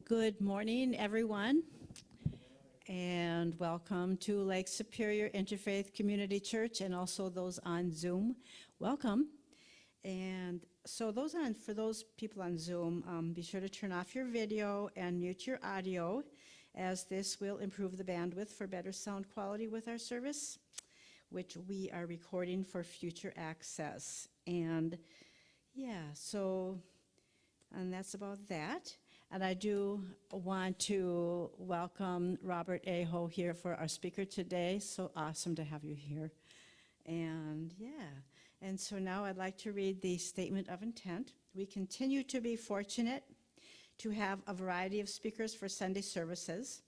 Good morning, everyone, and welcome to Lake Superior Interfaith Community Church and also those on Zoom. Welcome. And so for those people on Zoom, be sure to turn off your video and mute your audio, as this will improve the bandwidth for better sound quality with our service, which we are recording for future access. And that's about that. And I do want to welcome Robert Aho here for our speaker today. So awesome to have you here. And so now I'd like to read the statement of intent. We continue to be fortunate to have a variety of speakers for Sunday services.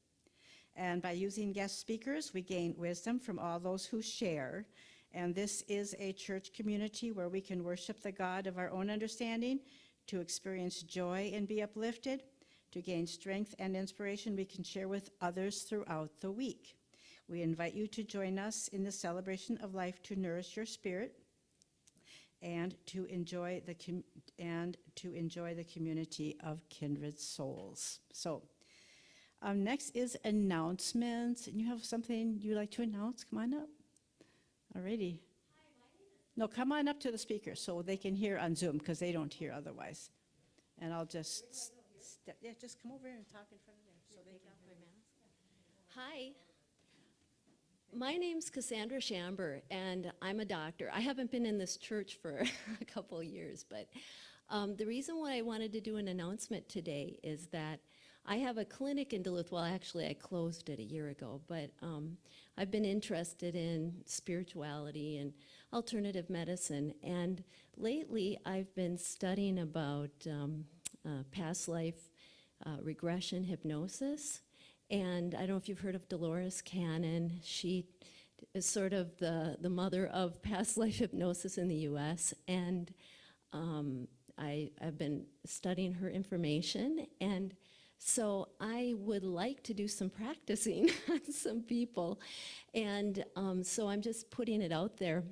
And by using guest speakers, we gain wisdom from all those who share. And this is a church community where we can worship the God of our own understanding, to experience joy and be uplifted, to gain strength and inspiration we can share with others throughout the week. We invite you to join us in the celebration of life to nourish your spirit and to enjoy the community of kindred souls. So next is announcements. And you have something you'd like to announce? Come on up. Alrighty. No, come on up to the speaker so they can hear on Zoom, because they don't hear otherwise. And I'll just just come over and talk in front of them so they can hear. Hi. My name's Cassandra Shamber, and I'm a doctor. I haven't been in this church for a couple of years, but the reason why I wanted to do an announcement today is that I have a clinic in Duluth. Well, actually, I closed it a year ago, but I've been interested in spirituality and alternative medicine, and lately I've been studying about past life regression hypnosis. And I don't know if you've heard of Dolores Cannon. She is sort of the mother of past life hypnosis in the U.S., and I've been studying her information, and so I would like to do some practicing on some people. And so I'm just putting it out there.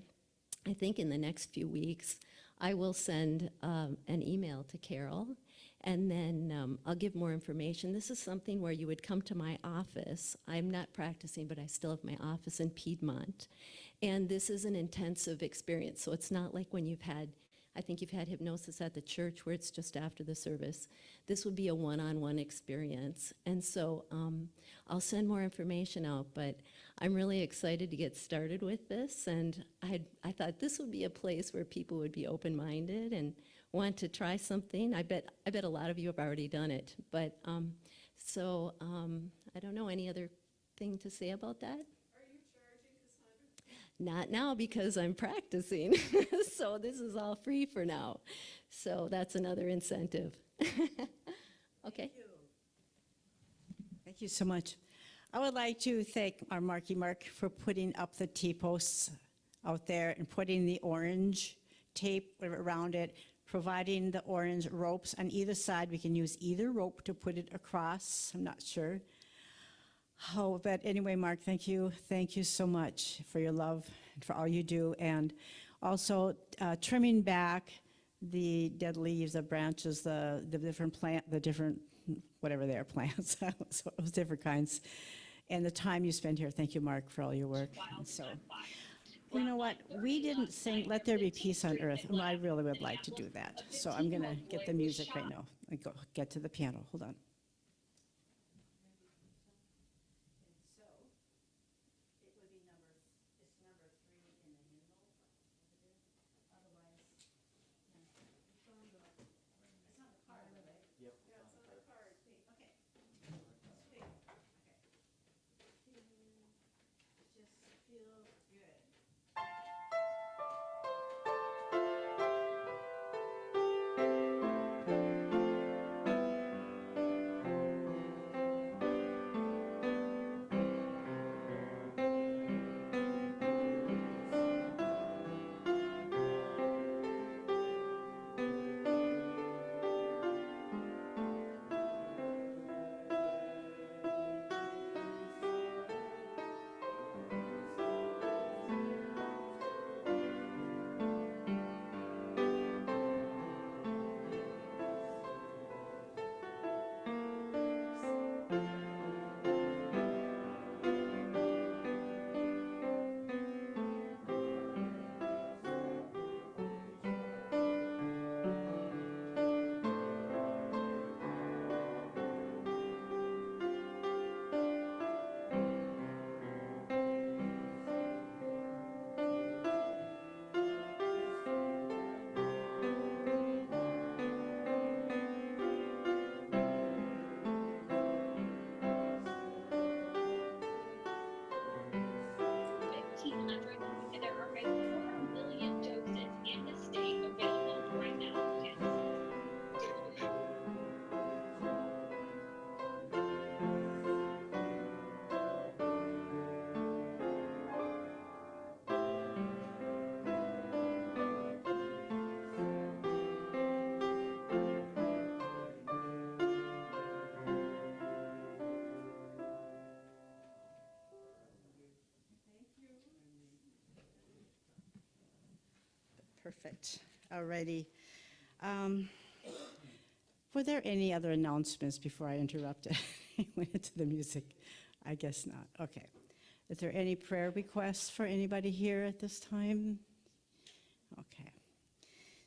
I think in the next few weeks, I will send an email to Carol, and then I'll give more information. This is something where you would come to my office. I'm not practicing, but I still have my office in Piedmont. And this is an intensive experience, so it's not like when I think you've had hypnosis at the church where it's just after the service. This would be a one-on-one experience. And so I'll send more information out, but I'm really excited to get started with this. And I thought this would be a place where people would be open-minded and want to try something. I bet a lot of you have already done it. But I don't know, any other thing to say about that? Not now, because I'm practicing. So this is all free for now. So that's another incentive. Okay. Thank you so much. I would like to thank our Marky Mark for putting up the T-posts out there and putting the orange tape around it, providing the orange ropes on either side. We can use either rope to put it across. I'm not sure. Oh, but anyway, Mark, thank you. Thank you so much for your love and for all you do. And also trimming back the dead leaves, the branches, the different whatever they are, plants, so it was different kinds. And the time you spend here. Thank you, Mark, for all your work. And so, you know what? We didn't sing Let There Be Peace on Earth. And I really would like to do that. So I'm going to get the music right now. I go get to the piano. Hold on. Perfect. Alrighty. Were there any other announcements before I interrupted? Went into the music. I guess not. Okay. Is there any prayer requests for anybody here at this time? Okay.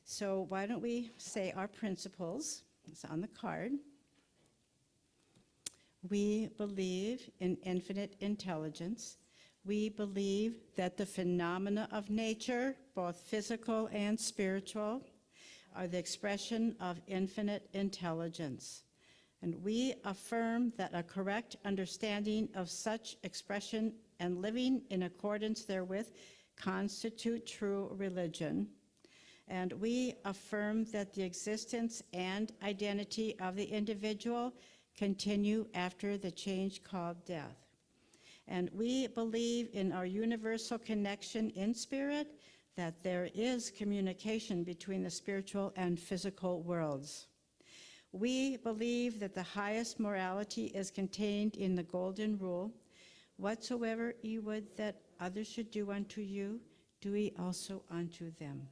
So why don't we say our principles? It's on the card. We believe in infinite intelligence. We believe that the phenomena of nature, both physical and spiritual, are the expression of infinite intelligence. And we affirm that a correct understanding of such expression and living in accordance therewith constitute true religion. And we affirm that the existence and identity of the individual continue after the change called death. And we believe in our universal connection in spirit, that there is communication between the spiritual and physical worlds. We believe that the highest morality is contained in the golden rule, whatsoever ye would that others should do unto you, do ye also unto them.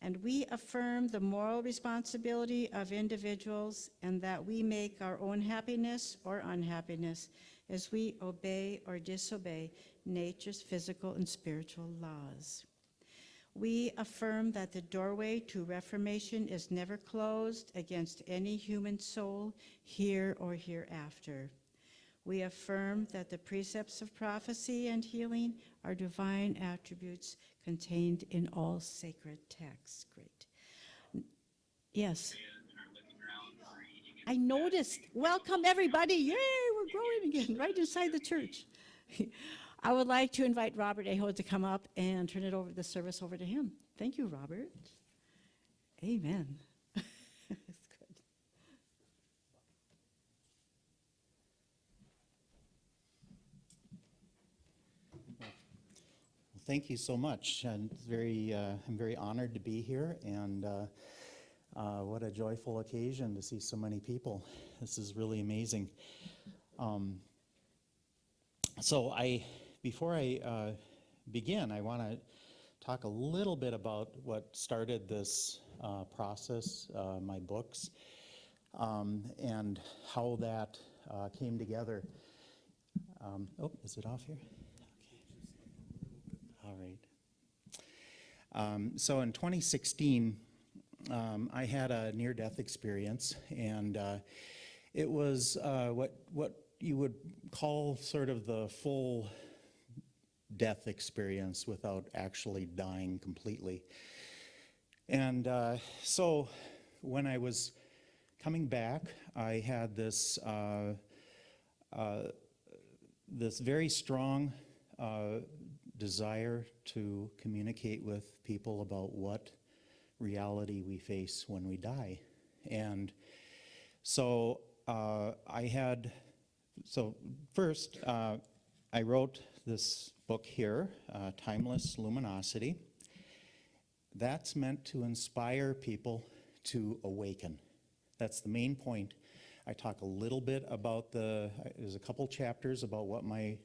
And we affirm the moral responsibility of individuals and that we make our own happiness or unhappiness as we obey or disobey nature's physical and spiritual laws. We affirm that the doorway to reformation is never closed against any human soul here or hereafter. We affirm that the precepts of prophecy and healing are divine attributes contained in all sacred texts. Great. Yes. I noticed. Welcome, everybody. Yay, we're growing again, right inside the church. I would like to invite Robert Aho to come up and turn the service over to him. Thank you, Robert. Amen. That's good. Thank you so much. And I'm very honored to be here, and what a joyful occasion to see so many people. This is really amazing. Before I begin, I want to talk a little bit about what started this process, my books, and how that came together. Is it off here? All right. So in 2016, I had a near-death experience, and it was what you would call sort of the full death experience without actually dying completely. And so when I was coming back, I had this this very strong desire to communicate with people about what reality we face when we die. And so first I wrote this book here, Timeless Luminosity. That's meant to inspire people to awaken. That's the main point. I talk a little bit about there's a couple chapters about what my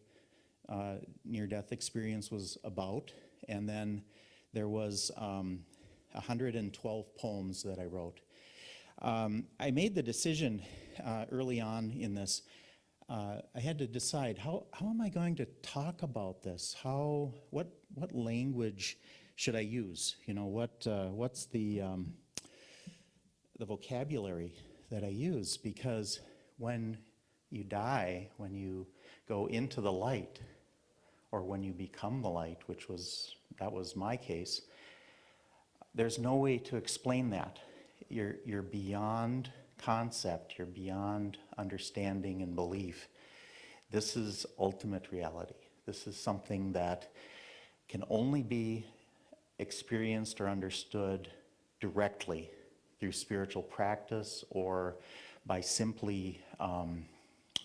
near-death experience was about, and then there was 112 poems that I wrote. I made the decision early on in this. I had to decide how am I going to talk about this? What language should I use? You know, what's the vocabulary that I use? Because when you die, when you go into the light, or when you become the light, that was my case, there's no way to explain that. You're beyond concept, you're beyond understanding and belief. This is ultimate reality. This is something that can only be experienced or understood directly through spiritual practice or by simply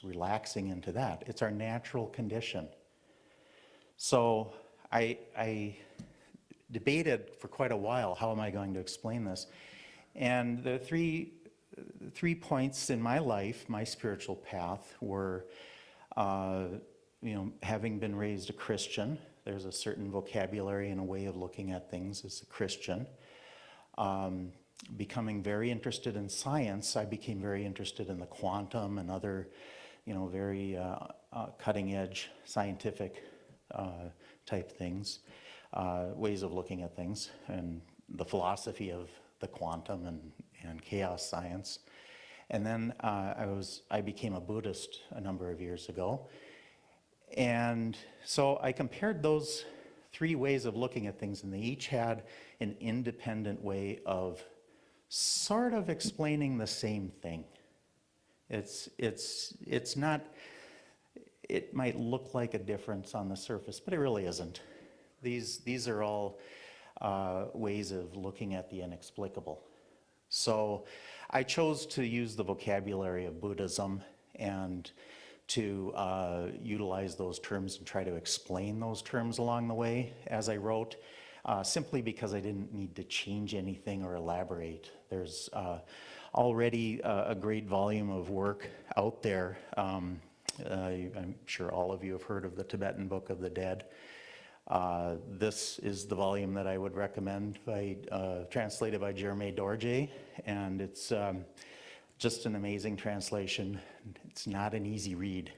relaxing into that. It's our natural condition. So I debated for quite a while, how am I going to explain this? And the three points in my life, my spiritual path, were having been raised a Christian, There's a certain vocabulary and a way of looking at things as a Christian. Becoming very interested in science, I became very interested in the quantum and other, very cutting edge scientific type things, ways of looking at things, and the philosophy of the quantum and chaos science. And then I became a Buddhist a number of years ago. And so I compared those three ways of looking at things, and they each had an independent way of sort of explaining the same thing. It's not, it might look like a difference on the surface, but it really isn't. These are all ways of looking at the inexplicable. So I chose to use the vocabulary of Buddhism and to utilize those terms and try to explain those terms along the way as I wrote, simply because I didn't need to change anything or elaborate. There's already a great volume of work out there. I'm sure all of you have heard of the Tibetan Book of the Dead. This is the volume that I would recommend, translated by Jeremy Dorje, and it's just an amazing translation. It's not an easy read,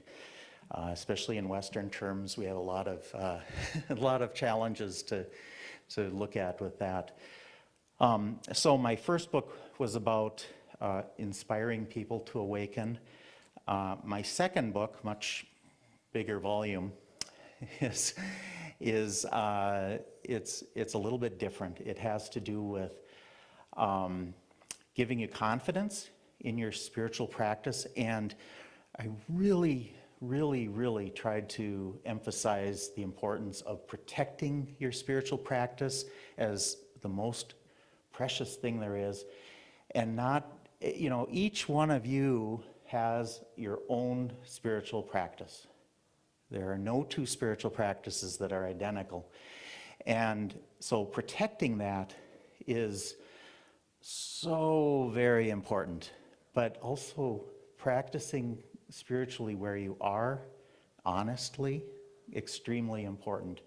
especially in Western terms. We have a lot of challenges to look at with that. So my first book was about inspiring people to awaken. My second book, much bigger volume, it's a little bit different. It has to do with giving you confidence in your spiritual practice, and I really tried to emphasize the importance of protecting your spiritual practice as the most precious thing there is, and not, each one of you has your own spiritual practice. There are no two spiritual practices that are identical. And so protecting that is so very important, but also practicing spiritually where you are, honestly, extremely important.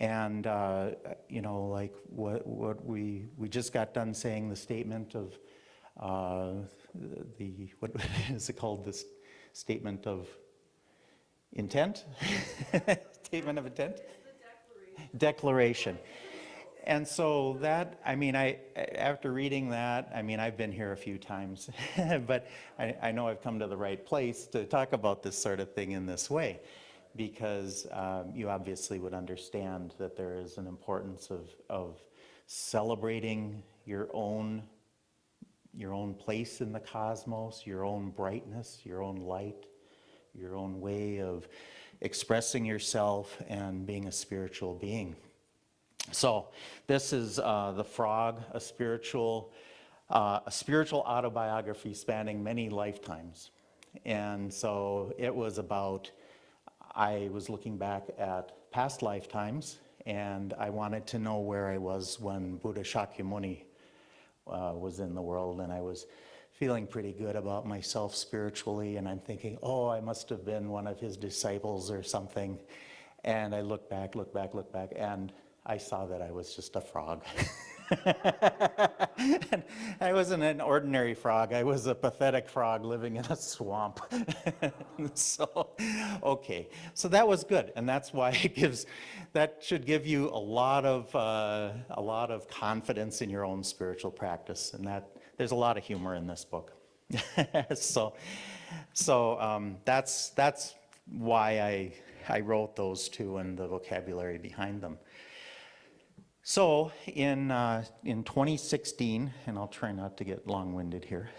And, like what we just got done saying, the statement of, what is it called, this statement of intent? Statement of intent? Declaration. And so that, after reading that, I've been here a few times, but I know I've come to the right place to talk about this sort of thing in this way, because you obviously would understand that there is an importance of celebrating your own place in the cosmos, your own brightness, your own light, your own way of expressing yourself and being a spiritual being. So this is The Frog, a spiritual autobiography spanning many lifetimes. And so it was about, I was looking back at past lifetimes, and I wanted to know where I was when Buddha Shakyamuni was in the world, and I was feeling pretty good about myself spiritually, and I'm thinking, I must have been one of his disciples or something. And I look back, and I saw that I was just a frog. And I wasn't an ordinary frog. I was a pathetic frog living in a swamp. So that was good, and that's why that should give you a lot of confidence in your own spiritual practice, and that there's a lot of humor in this book. So that's why I wrote those two and the vocabulary behind them. So in 2016, and I'll try not to get long-winded here,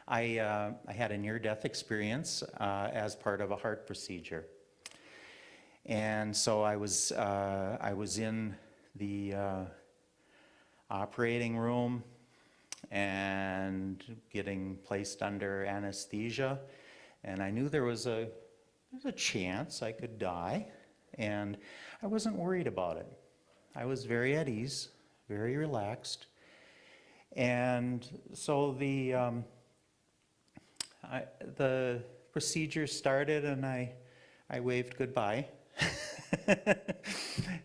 I had a near-death experience as part of a heart procedure. And so I was in the operating room and getting placed under anesthesia, and I knew there was a chance I could die, and I wasn't worried about it. I was very at ease, very relaxed, and so the procedure started, and I waved goodbye.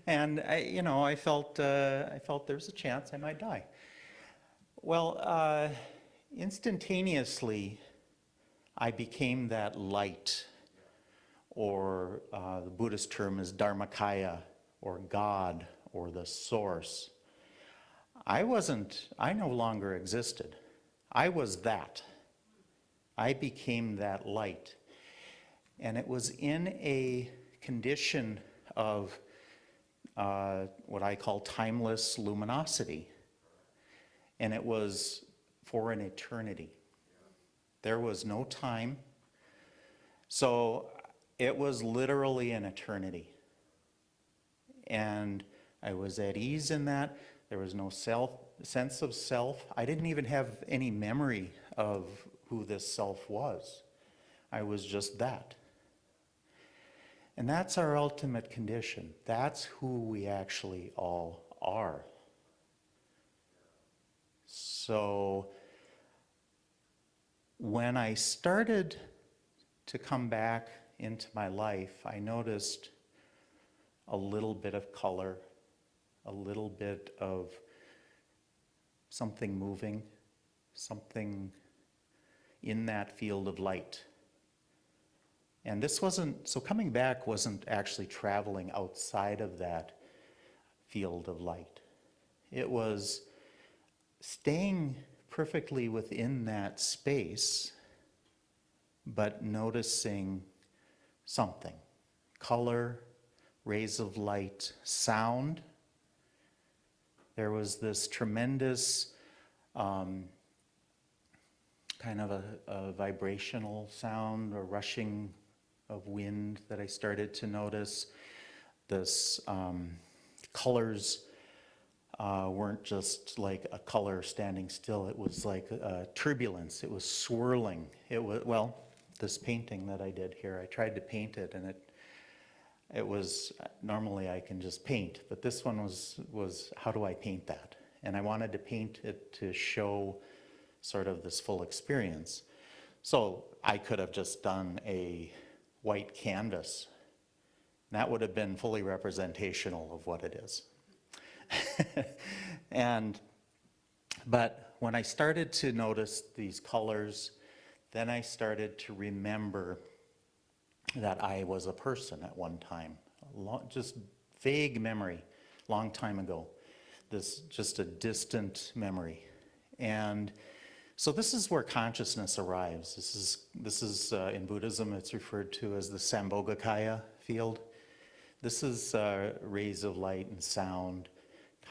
And I felt there's a chance I might die. Well, instantaneously, I became that light, or the Buddhist term is Dharmakaya, or God, or the source. I no longer existed. I was that. I became that light. And it was in a condition of what I call timeless luminosity. And it was for an eternity. There was no time. So it was literally an eternity. And I was at ease in that. There was no sense of self. I didn't even have any memory of who this self was. I was just that. And that's our ultimate condition. That's who we actually all are. So when I started to come back into my life, I noticed a little bit of color, a little bit of something moving, something in that field of light. And so coming back wasn't actually traveling outside of that field of light. It was staying perfectly within that space, but noticing something. Color, rays of light, sound. There was this tremendous kind of a vibrational sound, a rushing of wind that I started to notice. This colors weren't just like a color standing still. It was like turbulence. It was swirling. It was, well, this painting that I did here, I tried to paint it, and it was, normally I can just paint, but this one was how do I paint that? And I wanted to paint it to show sort of this full experience. So I could have just done a white canvas. That would have been fully representational of what it is. But when I started to notice these colors, then I started to remember that I was a person at one time. Just vague memory, long time ago. This just a distant memory. And so this is where consciousness arrives. This is in Buddhism, it's referred to as the Sambhogakaya field. This is rays of light and sound.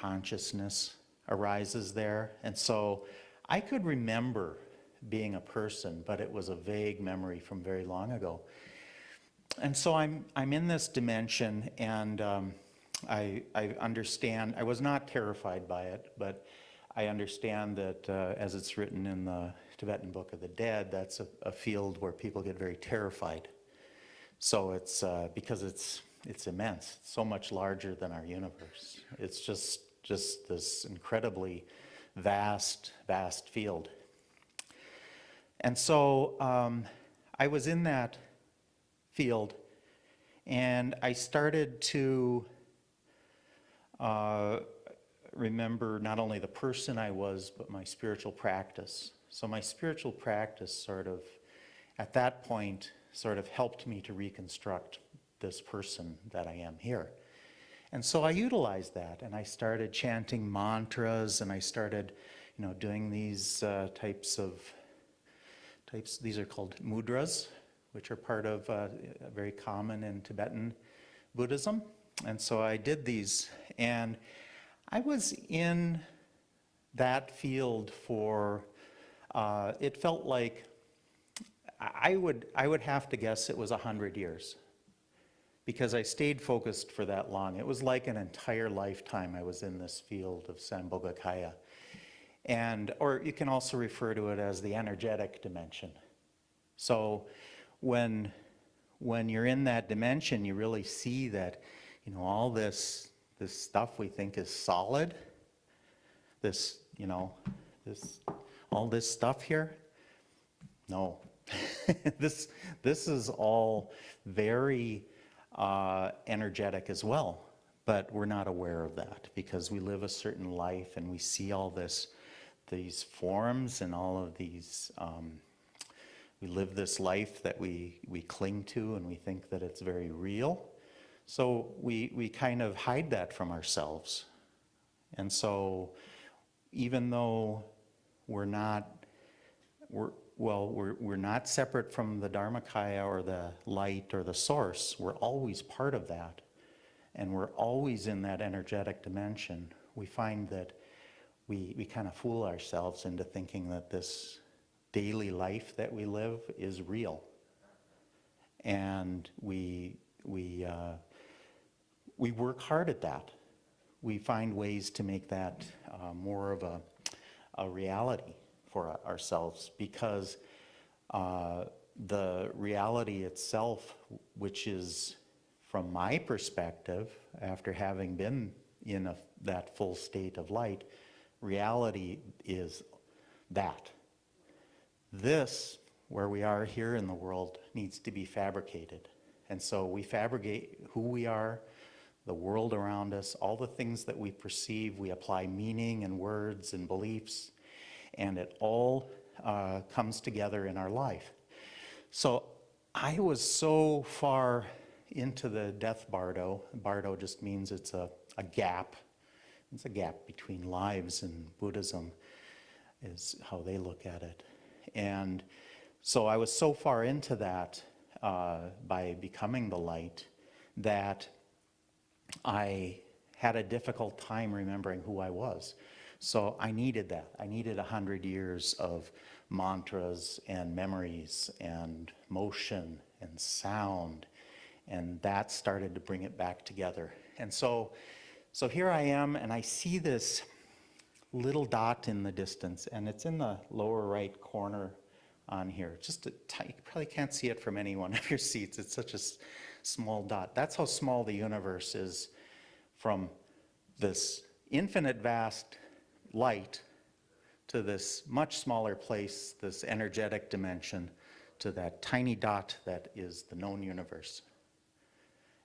Consciousness arises there. And so I could remember being a person, but it was a vague memory from very long ago. And so I'm in this dimension, and I understand. I was not terrified by it, but I understand that as it's written in the Tibetan Book of the Dead, that's a field where people get very terrified. So it's because it's immense. It's so much larger than our universe. It's just this incredibly vast field. And so I was in that field, and I started to remember not only the person I was, but my spiritual practice. So my spiritual practice sort of, at that point, sort of helped me to reconstruct this person that I am here. And so I utilized that, and I started chanting mantras, and I started, doing these types, these are called mudras, which are part of very common in Tibetan Buddhism. And so I did these, and I was in that field for, it felt like, I would have to guess it was 100 years, because I stayed focused for that long. It was like an entire lifetime I was in this field of Sambhogakaya. Or you can also refer to it as the energetic dimension. So when you're in that dimension, you really see that, all this stuff we think is solid, all this stuff here, no. This is all very energetic as well. But we're not aware of that because we live a certain life and we see all these forms and all of these, we live this life that we cling to and we think that it's very real. So we kind of hide that from ourselves. And so even though we're not separate from the Dharmakaya or the light or the source, we're always part of that. And we're always in that energetic dimension. We find that we kind of fool ourselves into thinking that this daily life that we live is real. And we work hard at that. We find ways to make that more of a reality for ourselves, because the reality itself, which is, from my perspective, after having been in that full state of light, reality is that. This, where we are here in the world, needs to be fabricated. And so we fabricate who we are, the world around us, all the things that we perceive, we apply meaning and words and beliefs, and it all comes together in our life. So I was so far into the death bardo. Bardo just means it's a gap. It's a gap between lives, and Buddhism is how they look at it. And so I was so far into that by becoming the light that I had a difficult time remembering who I was. So I needed that. I needed 100 years of mantras and memories and motion and sound, and that started to bring it back together. And so here I am, and I see this little dot in the distance, and it's in the lower right corner on here. Just you probably can't see it from any one of your seats. It's such a small dot. That's how small the universe is, from this infinite vast light to this much smaller place, this energetic dimension, to that tiny dot that is the known universe.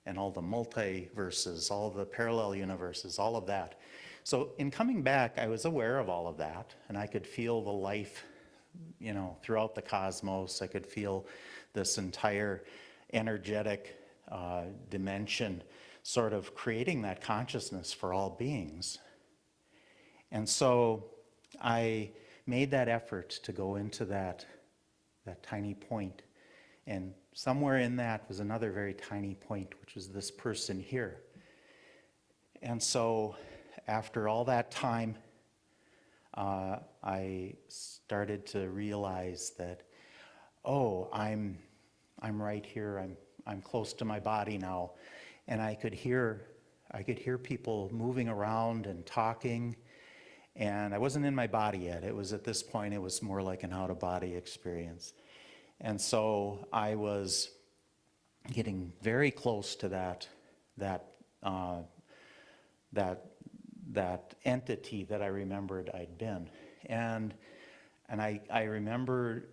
And all the multiverses, all the parallel universes, all of that. So in coming back, I was aware of all of that, and I could feel the life, throughout the cosmos. I could feel this entire energetic dimension sort of creating that consciousness for all beings. And so I made that effort to go into that tiny point. And somewhere in that was another very tiny point, which was this person here. And so after all that time, I started to realize that, I'm right here. I'm close to my body now, and I could hear people moving around and talking, and I wasn't in my body yet. It was at this point, it was more like an out-of-body experience. And so I was getting very close to that entity that I remembered I'd been. And I remember,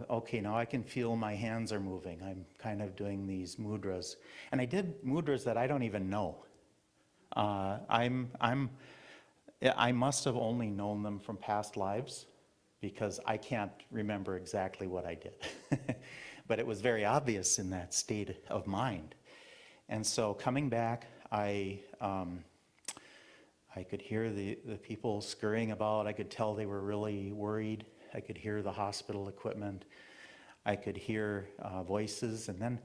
okay, now I can feel my hands are moving. I'm kind of doing these mudras. And I did mudras that I don't even know. I must have only known them from past lives, because I can't remember exactly what I did. But it was very obvious in that state of mind. And so coming back, I could hear the people scurrying about. I could tell they were really worried. I could hear the hospital equipment. I could hear voices. And then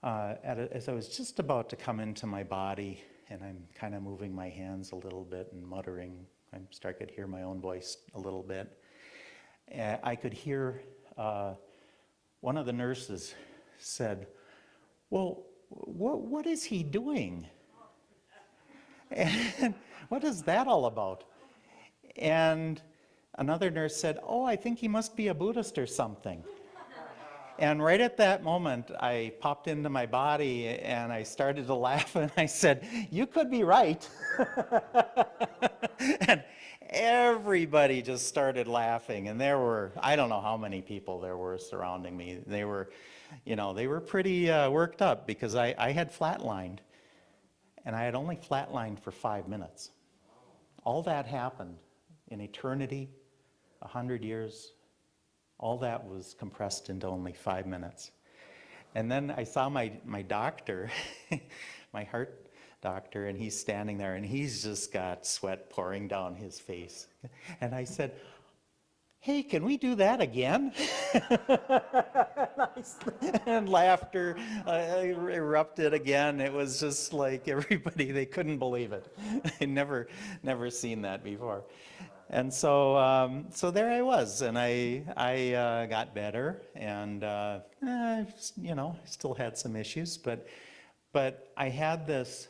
as I was just about to come into my body, and I'm kind of moving my hands a little bit and muttering, I could hear my own voice a little bit. I could hear one of the nurses said, "Well, what is he doing? And what is that all about?" And another nurse said, "Oh, I think he must be a Buddhist or something." And right at that moment, I popped into my body and I started to laugh, and I said, "You could be right." everybody just started laughing, and there were, I don't know how many people there were surrounding me. They were, they were pretty worked up because I had flatlined, and I had only flatlined for 5 minutes. All that happened in eternity, 100 years, all that was compressed into only 5 minutes. And then I saw my doctor, my heart doctor, and he's standing there, and he's just got sweat pouring down his face. And I said, "Hey, can we do that again?" And laughter erupted again. It was just like everybody, they couldn't believe it. They'd never seen that before. And so there I was, and I got better, and I still had some issues, but I had this.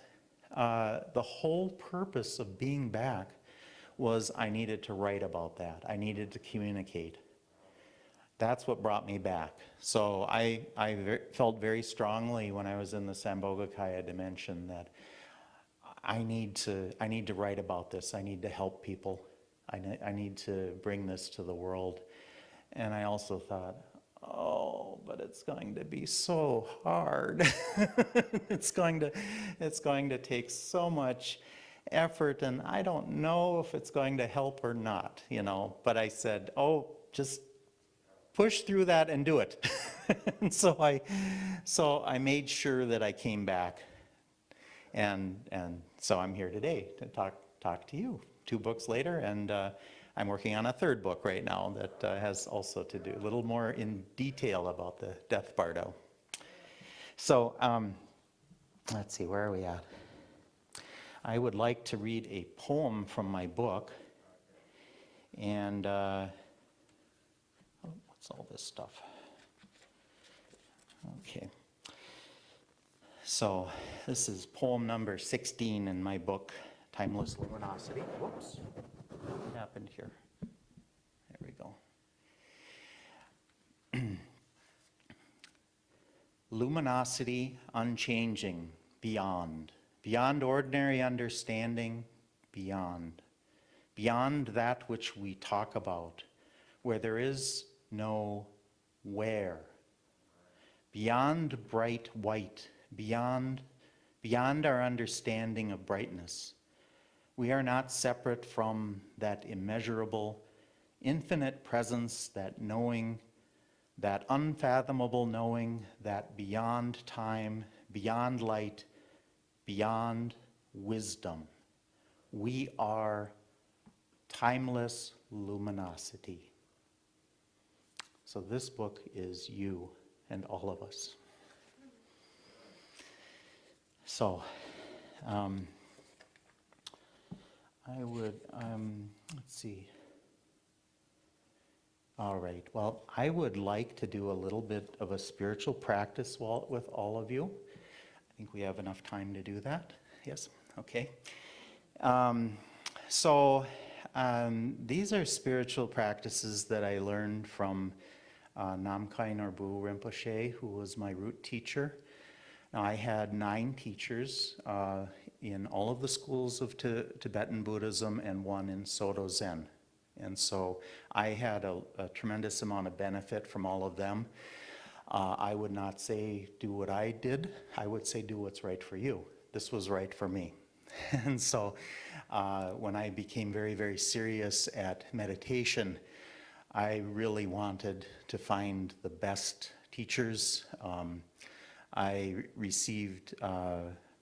The whole purpose of being back was I needed to write about that. I needed to communicate. That's what brought me back. So I felt very strongly when I was in the Sambhogakaya dimension that I need to write about this. I need to help people. I need to bring this to the world. And I also thought, oh, but it's going to be so hard. It's going to take so much effort, and I don't know if it's going to help or not, But I said, oh, just push through that and do it. And so I made sure that I came back, and so I'm here today to talk to you. 2 books later, and I'm working on a 3rd book right now that has also to do a little more in detail about the death bardo. So let's see, where are we at? I would like to read a poem from my book, and what's all this stuff? Okay. So this is poem number 16 in my book, Timeless Luminosity. Whoops, what happened here? There we go. Luminosity unchanging, beyond ordinary understanding, beyond that which we talk about, where there is no where, beyond bright white, beyond our understanding of brightness. We are not separate from that immeasurable, infinite presence, that knowing, that unfathomable knowing, that beyond time, beyond light, beyond wisdom. We are timeless luminosity. So this book is you and all of us. So, I would, let's see. All right, well, I would like to do a little bit of a spiritual practice with all of you. I think we have enough time to do that. Yes, okay. These are spiritual practices that I learned from Namkhai Norbu Rinpoche, who was my root teacher. Now, I had 9 teachers in all of the schools of Tibetan Buddhism and 1 in Soto Zen. And so I had a tremendous amount of benefit from all of them. I would not say do what I did. I would say do what's right for you. This was right for me. And so when I became very, very serious at meditation, I really wanted to find the best teachers. I received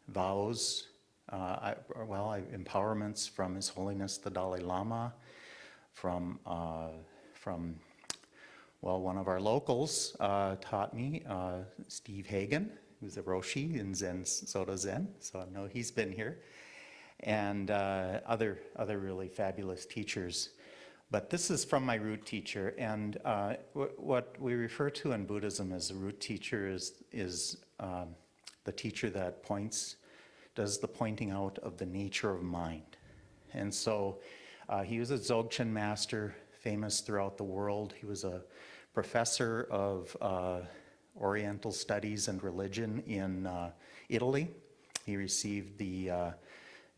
vows, empowerments from His Holiness the Dalai Lama, from one of our locals taught me, Steve Hagen, who's a Roshi in Soto Zen, so I know he's been here, and other really fabulous teachers. But this is from my root teacher, and what we refer to in Buddhism as a root teacher is the teacher that does the pointing out of the nature of mind. And so he was a Dzogchen master, famous throughout the world. He was a professor of Oriental studies and religion in Italy. He received the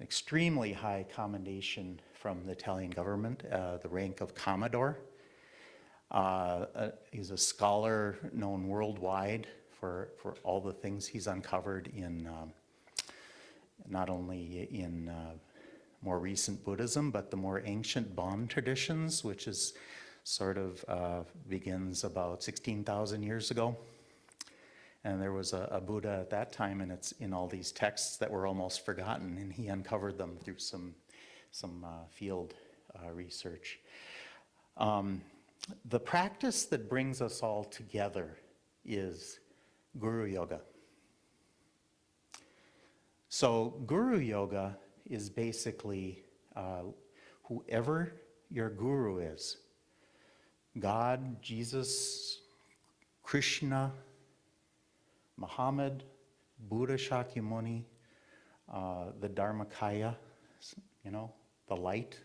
extremely high commendation from the Italian government the rank of Commodore. He's a scholar known worldwide for all the things he's uncovered in not only in more recent Buddhism, but the more ancient Bon traditions, which is sort of begins about 16,000 years ago. And there was a Buddha at that time, and it's in all these texts that were almost forgotten, and he uncovered them through some field research. The practice that brings us all together is Guru Yoga. So Guru Yoga is basically whoever your guru is, God, Jesus, Krishna, Muhammad, Buddha Shakyamuni, the Dharmakaya, the light,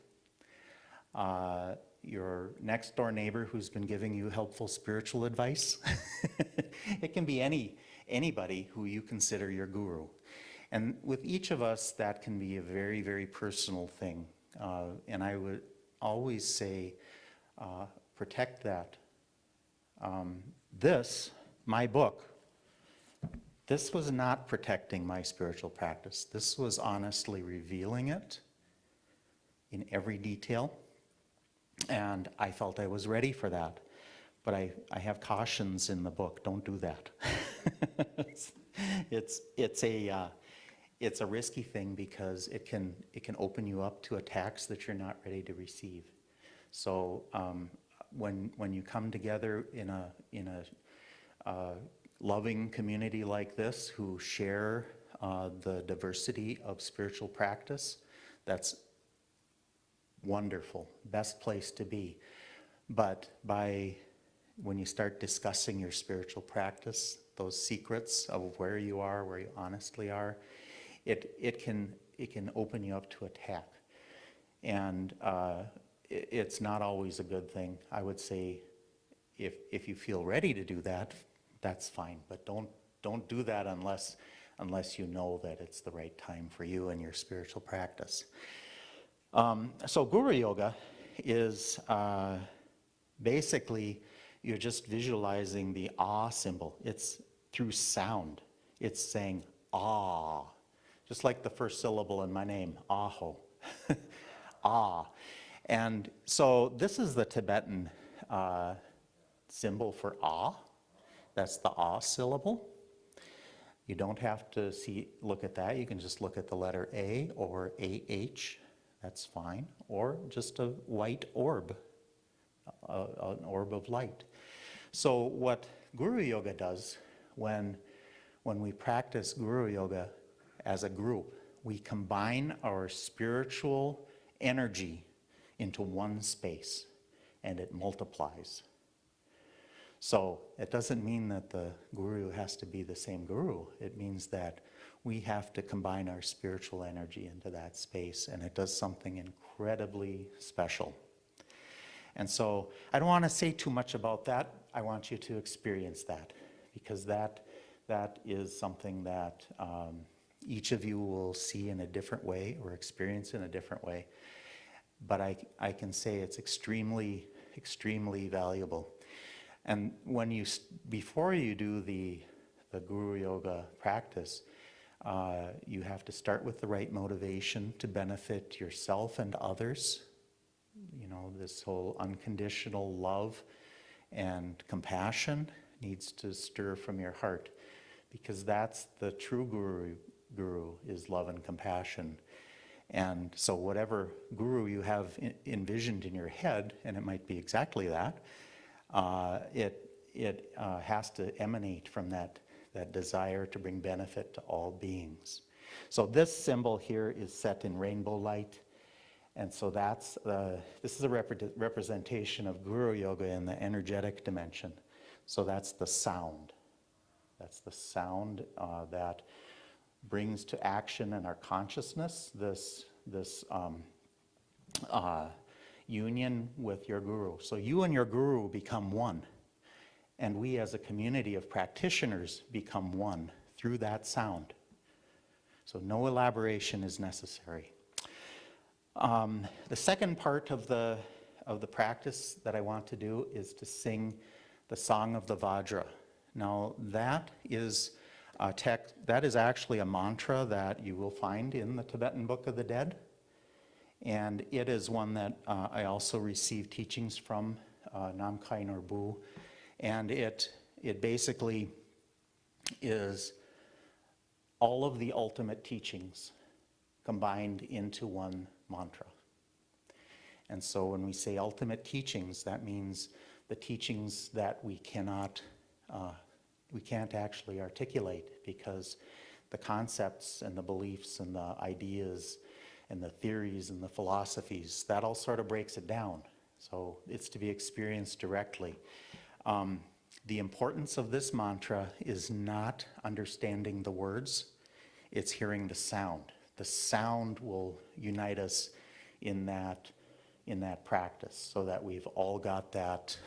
your next door neighbor who's been giving you helpful spiritual advice. It can be anybody who you consider your guru. And with each of us, that can be a very, very personal thing. And I would always say, protect that. My book, this was not protecting my spiritual practice. This was honestly revealing it in every detail. And I felt I was ready for that. But I have cautions in the book. Don't do that. It's a risky thing because it can open you up to attacks that you're not ready to receive. So when you come together in a loving community like this who share the diversity of spiritual practice, that's wonderful, best place to be. But when you start discussing your spiritual practice, those secrets of where you are, where you honestly are, it can open you up to attack. And it's not always a good thing. I would say if you feel ready to do that, that's fine. But don't do that unless you know that it's the right time for you and your spiritual practice. So Guru Yoga is basically you're just visualizing the ah symbol. It's through sound. It's saying ah, just like the first syllable in my name, Aho. Ah. And so this is the Tibetan symbol for ah. That's the ah syllable. You don't have to look at that. You can just look at the letter A or AH. That's fine. Or just a white orb, an orb of light. So what Guru Yoga does when we practice Guru Yoga as a group, we combine our spiritual energy into one space, and it multiplies. So it doesn't mean that the guru has to be the same guru. It means that we have to combine our spiritual energy into that space, and it does something incredibly special. And so I don't want to say too much about that. I want you to experience that, because that is something that each of you will see in a different way or experience in a different way. But I can say it's extremely, extremely valuable. And before you do the Guru Yoga practice, you have to start with the right motivation to benefit yourself and others. This whole unconditional love and compassion needs to stir from your heart, because that's the true guru is love and compassion. And so whatever guru you have envisioned in your head, and it might be exactly that, it has to emanate from that desire to bring benefit to all beings. So this symbol here is set in rainbow light, and so this is a representation of Guru Yoga in the energetic dimension. So that's the sound. That's the sound that brings to action in our consciousness this union with your guru. So you and your guru become one, and we as a community of practitioners become one through that sound. So no elaboration is necessary. The second part of the practice that I want to do is to sing the Song of the Vajra. Now that is that is actually a mantra that you will find in the Tibetan Book of the Dead, and it is one that I also received teachings from Namkhai Norbu, and it basically is all of the ultimate teachings combined into one mantra. And so when we say ultimate teachings, that means the teachings that we can't actually articulate, because the concepts and the beliefs and the ideas and the theories and the philosophies, that all sort of breaks it down. So it's to be experienced directly. The importance of this mantra is not understanding the words, it's hearing the sound. The sound will unite us in that practice, so that we've all got that,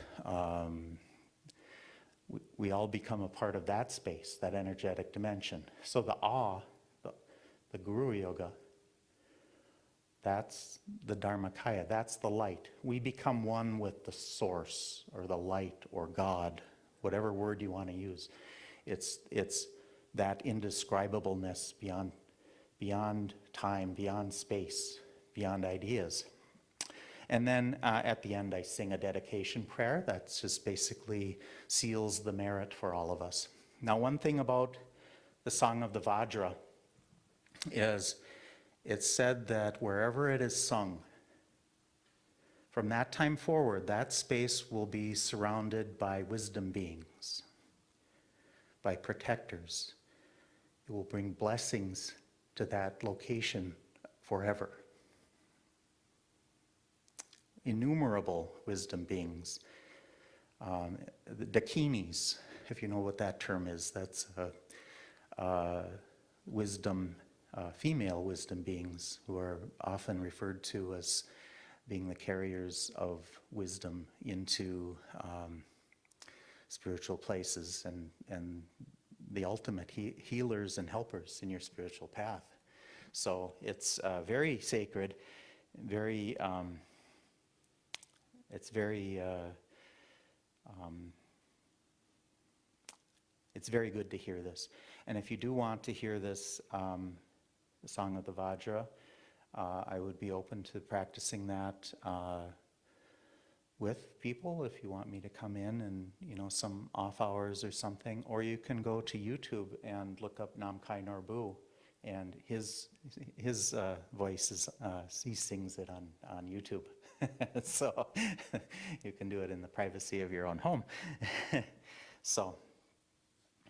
we all become a part of that space, that energetic dimension. So the the Guru Yoga, that's the Dharmakaya, that's the light. We become one with the source, or the light, or God, whatever word you want to use. It's that indescribableness beyond time, beyond space, beyond ideas. And then at the end I sing a dedication prayer that just basically seals the merit for all of us. Now, one thing about the Song of the Vajra is it's said that wherever it is sung, from that time forward, that space will be surrounded by wisdom beings, by protectors. It will bring blessings to that location forever. Innumerable wisdom beings. The dakinis, if you know what that term is, that's wisdom, female wisdom beings, who are often referred to as being the carriers of wisdom into spiritual places, and the ultimate healers and helpers in your spiritual path. So it's very sacred, very it's very good to hear this. And if you do want to hear this, the Song of the Vajra, I would be open to practicing that with people if you want me to come in and, some off hours or something. Or you can go to YouTube and look up Namkhai Norbu, and his voice is, he sings it on YouTube. So you can do it in the privacy of your own home. So,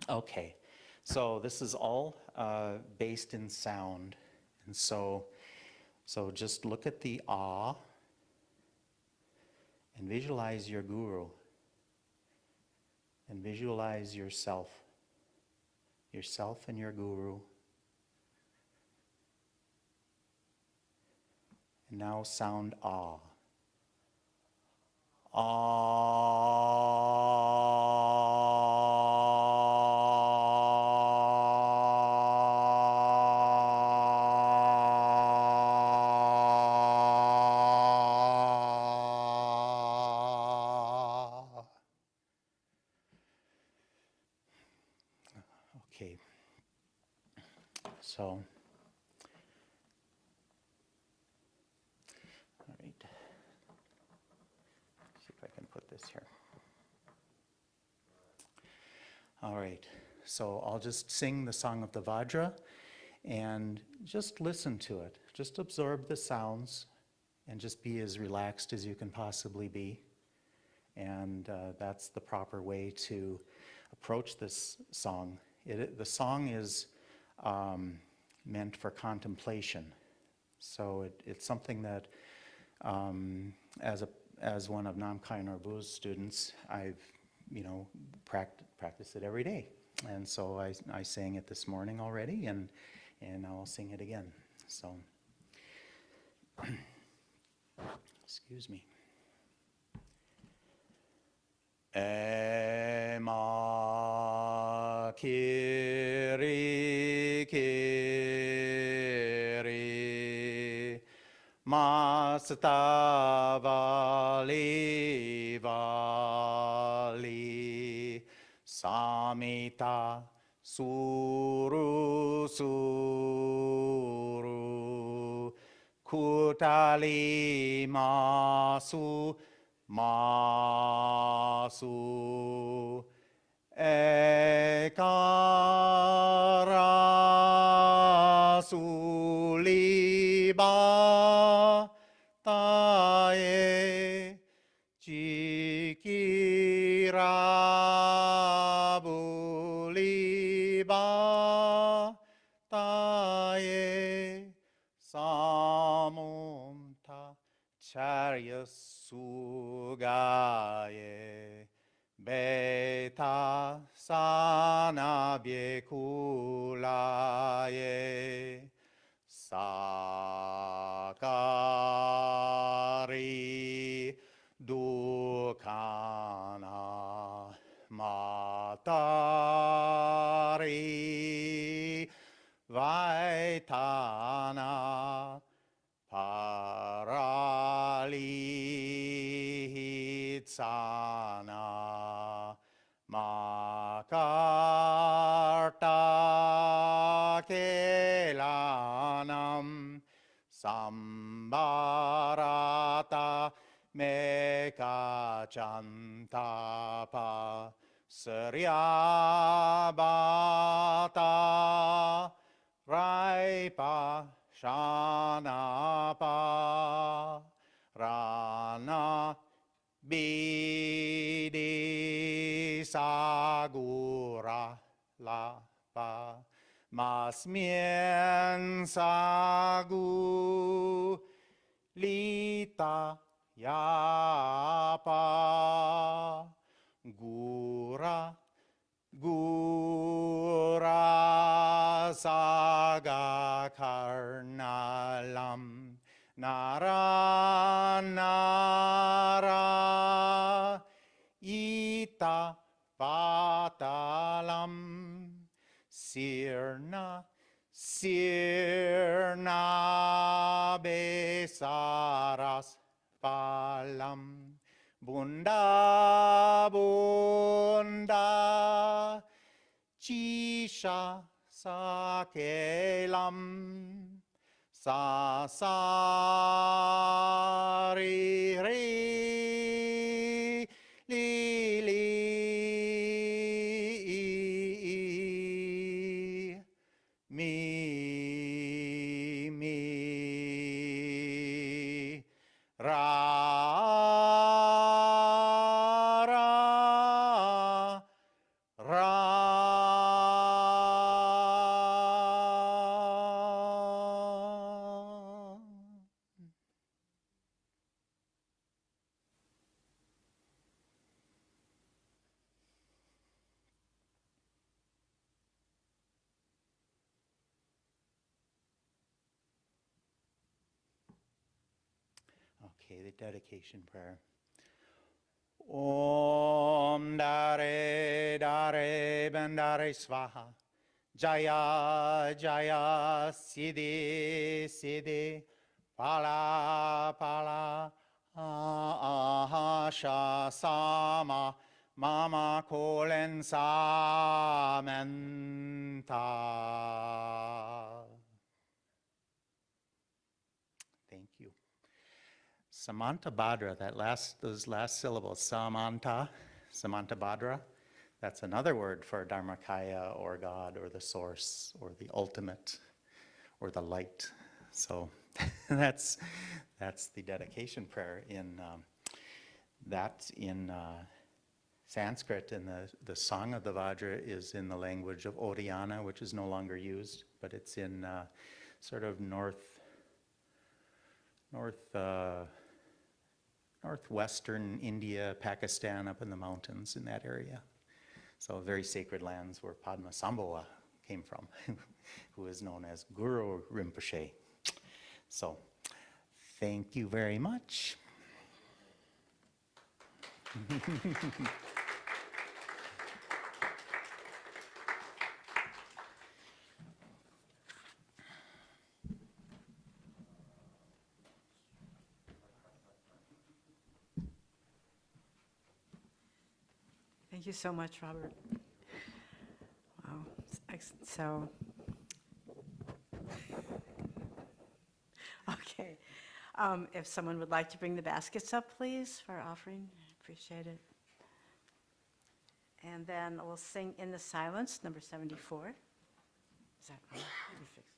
okay. So this is all based in sound. And so just look at the ah and visualize your guru, and visualize yourself and your guru. And now sound ah. Okay. So, all right. See if I can put this here. All right. So I'll just sing the Song of the Vajra and just listen to it. Just absorb the sounds and just be as relaxed as you can possibly be. And that's the proper way to approach this song. The song is meant for contemplation. So it's something that, as one of Namkhai Norbu's students, I've practice it every day. And so I sang it this morning already, and I'll sing it again. So, excuse me. Ema kiri kiri ma Stavali Vali Samita Suru Suru Kutali Masu Masu Ekara tae Chikirabuliba tae Samunta Charya Sugaye Beta sana biekulaye sakari dukana matari vaitana paralihitsana makarta kelanam sambarata mekachantapa Suryabata Raipa Shanapa Rana Bidi Sagura Lapa Masmien Sagu Lita Yapa Gura Gura Saga Karnalam Nara Nara Ita Patalam Sirna Sirna Besaras Palam Bunda Bunda Chisha Sakelam Sasari Ri Li Mi Ra Ra Ra. Okay, the dedication prayer. Om Dare Dare Bandare Swaha Jaya Jaya Siddhi Siddhi Pala Pala Ahasha Sama Mama Kolen Samanta. Thank you. Samanta Bhadra, those last syllables, Samanta, Samanta Bhadra, that's another word for Dharmakaya or God or the source or the ultimate or the light. So that's the dedication prayer in Sanskrit, and the song of the Vajra is in the language of Oriana, which is no longer used, but it's in sort of northwestern India, Pakistan, up in the mountains in that area. So very sacred lands where Padmasambhava came from, who is known as Guru Rinpoche. So thank you very much. Thank you so much, Robert. Wow. So, okay. If someone would like to bring the baskets up, please, for offering, I appreciate it. And then we'll sing In the Silence, number 74. Is that right? You fixed.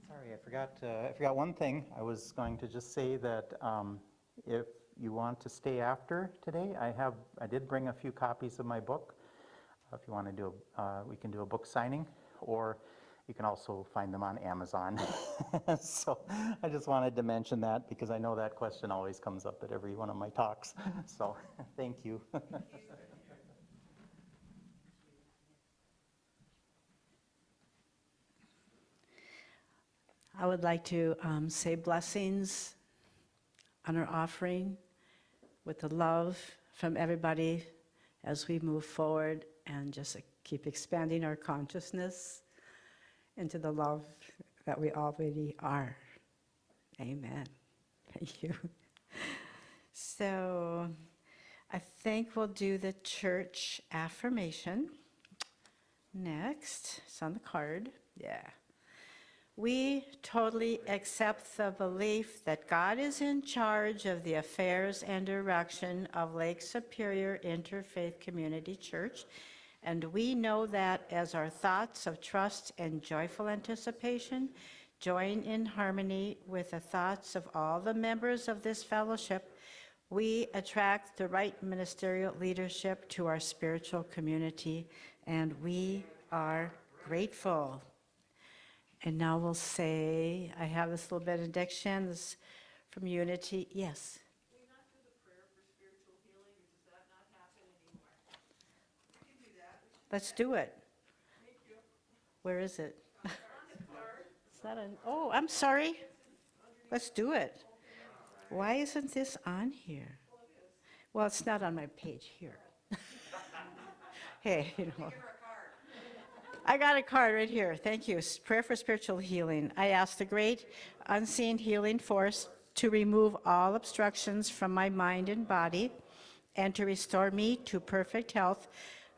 Sorry, I forgot one thing. I was going to just say that if you want to stay after today, I did bring a few copies of my book. If you want to do, we can do a book signing, or you can also find them on Amazon. So I just wanted to mention that because I know that question always comes up at every one of my talks. So thank you. I would like to say blessings on our offering with the love from everybody as we move forward and just keep expanding our consciousness into the love that we already are. Amen. Thank you. So I think we'll do the church affirmation next. It's on the card. Yeah. We totally accept the belief that God is in charge of the affairs and direction of Lake Superior Interfaith Community Church, and we know that as our thoughts of trust and joyful anticipation join in harmony with the thoughts of all the members of this fellowship, we attract the right ministerial leadership to our spiritual community, and we are grateful. And now we'll say, I have this little benediction, this from Unity. Yes. Do we not do the prayer for spiritual healing, or does that not happen anymore? We can do that. Let's do it. Thank you. Where is it? On the card. It's not on, oh, I'm sorry. Let's do it. Why isn't this on here? Well, it's not on my page here. Hey, you know. I got a card right here. Thank you. Prayer for spiritual healing. I ask the great unseen healing force to remove all obstructions from my mind and body and to restore me to perfect health.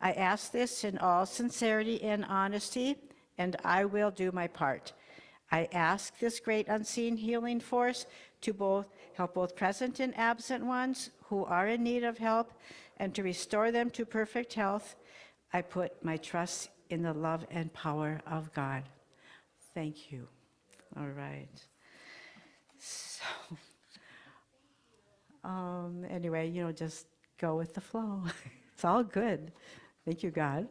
I ask this in all sincerity and honesty, and I will do my part. I ask this great unseen healing force to help both present and absent ones who are in need of help and to restore them to perfect health. I put my trust in the love and power of God. Thank you. All right. So, anyway, just go with the flow. It's all good. Thank you, God.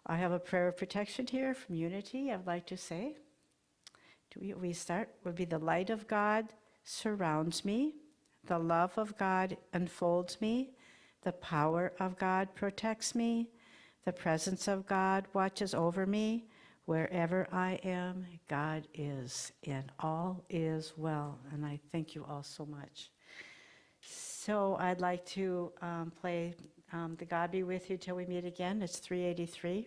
I have a prayer of protection here from Unity I'd like to say. We start, would be the light of God surrounds me, the love of God enfolds me, the power of God protects me, the presence of God watches over me. Wherever I am, God is, and all is well. And I thank you all so much. So I'd like to play The God Be With You Till We Meet Again. It's 383.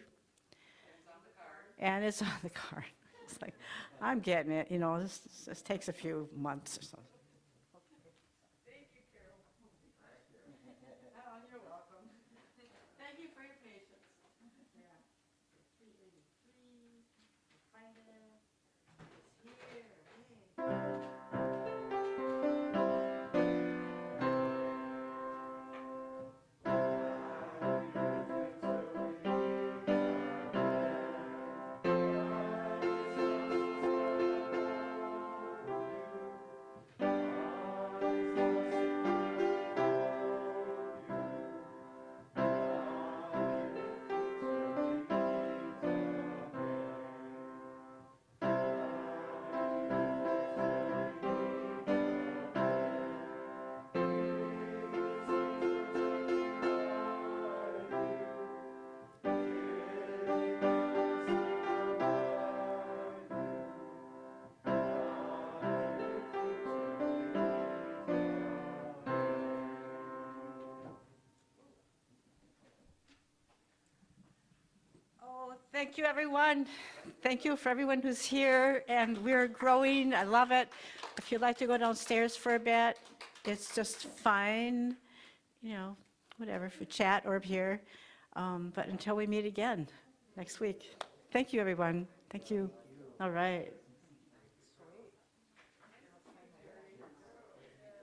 And it's on the card. It's like, I'm getting it, this takes a few months or so. Thank you, Carol. Oh, you're welcome. Thank you for your patience. Yeah. 383, find it. It's Thank you, everyone. Thank you for everyone who's here, and we're growing. I love it. If you'd like to go downstairs for a bit, it's just fine, whatever, for chat or up here. But until we meet again next week. Thank you, everyone. Thank you. All right.